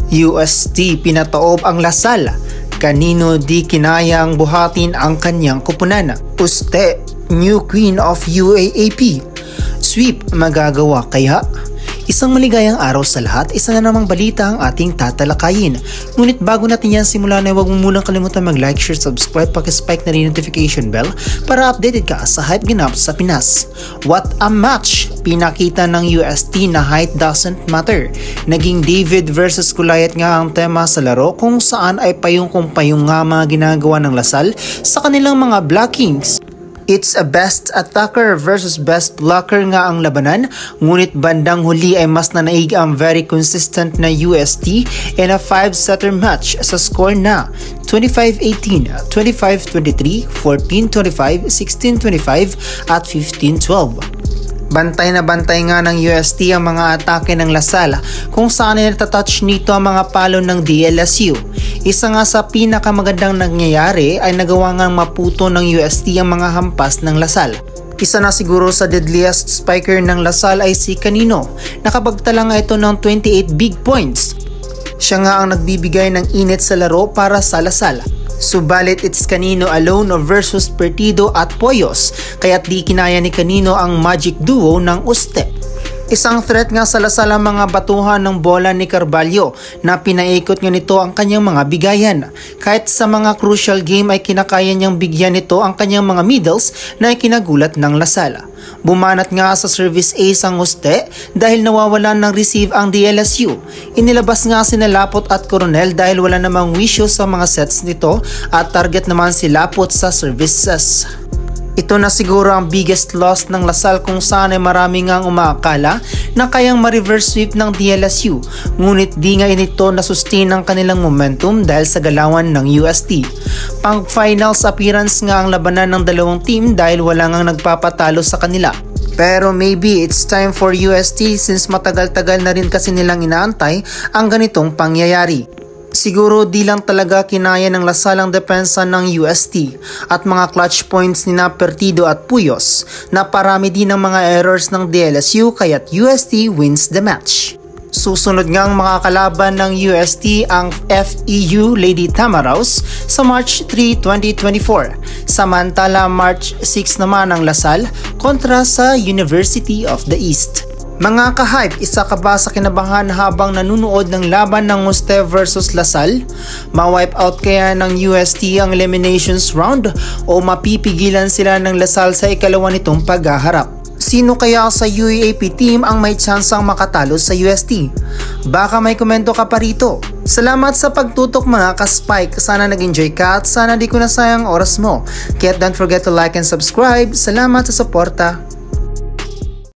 UST pinataob ang Lasal. Kanino di kinayang buhatin ang kanyang kupunan? Uste, new queen of UAAP. Sweep magagawa kaya? Isang maligayang araw sa lahat, isa na namang balita ang ating tatalakayin. Ngunit bago natin yan simulan ay huwag mo munang kalimutan mag-like, share, subscribe, paki-spike na rin notification bell para updated ka sa hype ganap sa Pinas. What a match! Pinakita ng UST na height doesn't matter. Naging David versus Goliath nga ang tema sa laro kung saan ay payong-payong nga mga ginagawa ng Lasal sa kanilang mga blockings. It's a best attacker versus best blocker nga ang labanan, ngunit bandang huli ay mas nanaig ang very consistent na UST in a 5-setter match sa score na 25-18, 25-23, 14-25, 16-25 at 15-12. Bantay na bantay nga ng UST ang mga atake ng Lasal kung saan ay natatouch nito ang mga palo ng DLSU. Isa nga sa pinakamagandang nangyayari ay nagawa ngang maputo ng UST ang mga hampas ng Lasal. Isa na siguro sa deadliest spiker ng Lasal ay si Kanino. Nakapagtala nga ito ng 28 big points. Siya nga ang nagbibigay ng init sa laro para sa Lasal. Subalit it's Kanino alone versus Pertido at Poyos, kaya't di kinaya ni Kanino ang magic duo ng Uste. Isang threat nga sa Lasal ang mga batuhan ng bola ni Carvalho na pinaikot nga nito ang kanyang mga bigayan. Kahit sa mga crucial game ay kinakaya niyang bigyan nito ang kanyang mga middles na ikinagulat ng Lasal. Bumanat nga sa service ace ang Uste dahil nawawalan ng receive ang DLSU. Inilabas nga si Lapot at Coronel dahil wala namang wisyo sa mga sets nito at target naman si Lapot sa services. Ito na siguro ang biggest loss ng Lasal kung saan ay marami ngang umaakala na kayang ma-reverse sweep ng DLSU, ngunit di nga inito na-sustain ang kanilang momentum dahil sa galawan ng UST. Pang finals appearance nga ang labanan ng dalawang team dahil wala ngang nagpapatalo sa kanila. Pero maybe it's time for UST since matagal-tagal na rin kasi nilang inaantay ang ganitong pangyayari. Siguro di lang talaga kinaya ng Lasal ang depensa ng UST at mga clutch points ni Pertido at Puyos na parami din ng mga errors ng DLSU kaya't UST wins the match. Susunod ngang makakalaban ng UST ang FEU Lady Tamaraws sa March 3, 2024. Samantala March 6 naman ang Lasal kontra sa University of the East. Mga ka-hype, isa ka ba sa kinabahan habang nanunood ng laban ng Uste versus Lasal? Ma-wipe out kaya ng UST ang eliminations round o mapipigilan sila ng Lasal sa ikalawa nitong paghaharap? Sino kaya sa UAAP team ang may tsansang makatalo sa UST? Baka may komento ka pa rito. Salamat sa pagtutok mga ka-spike. Sana nag-enjoy ka at sana di ko nasayang oras mo. Kaya don't forget to like and subscribe. Salamat sa suporta.